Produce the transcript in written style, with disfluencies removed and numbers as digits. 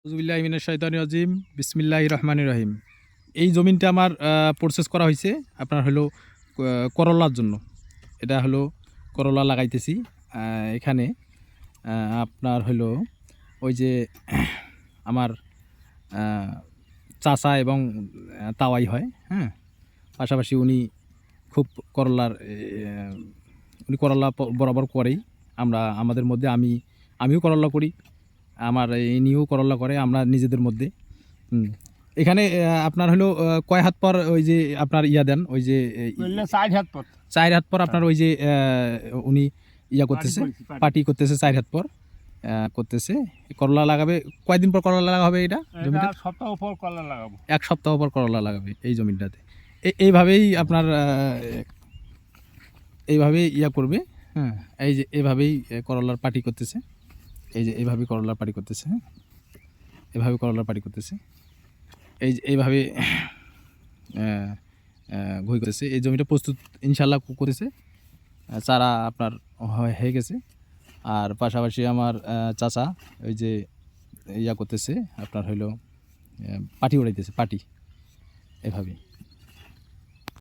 আউযুবিল্লাহি মিনাশ শাইতানির রাজিম বিসমিল্লাহির রহমানির রহিম। এই জমিনটা আমার প্রসেস করা হয়েছে আপনার হলো করলার জন্য। এটা হলো করলা লাগাইতেছি এখানে আপনার হলো ওই যে আমার চাচা এবং তাওয়াই হয়, হ্যাঁ। পাশাপাশি উনি খুব করলার উনি করলা বরাবর করেই। আমরা আমাদের মধ্যে আমিও করলা করি, আমার ইনিও করলা করে, আমরা নিজেদের মধ্যে। এখানে আপনার হলো কয় হাত পর ওই যে আপনার ইয়া দেন, ওই যে 4 হাত পর আপনার ওই যে উনি ইয়া করতেছে, পার্টি করতেছে 4 হাত পর করতেছে। করলা লাগাবে কয়দিন পর করলা লাগাবে? এটা জমিটা 1 সপ্তাহ পর করলা লাগাবো। 1 সপ্তাহ পর করলা লাগাবে এই জমিটাতে। এইভাবেই আপনার এইভাবেই ইয়া করবে, হ্যাঁ। এই যে এভাবেই করলার পার্টি করতেছে, এই যে এইভাবেই করলার পার্টি করতেছে, হ্যাঁ। এভাবে করলার পার্টি করতেছে, এই যে এইভাবে ঘুই করেছে। এই জমিটা প্রস্তুত ইনশাল্লাহ করেছে, চারা আপনার হয়ে গেছে। আর পাশাপাশি আমার চাচা ওই যে ইয়া করতেছে আপনার হইলো পাটি উড়াইতেছে, পাটি এভাবেই।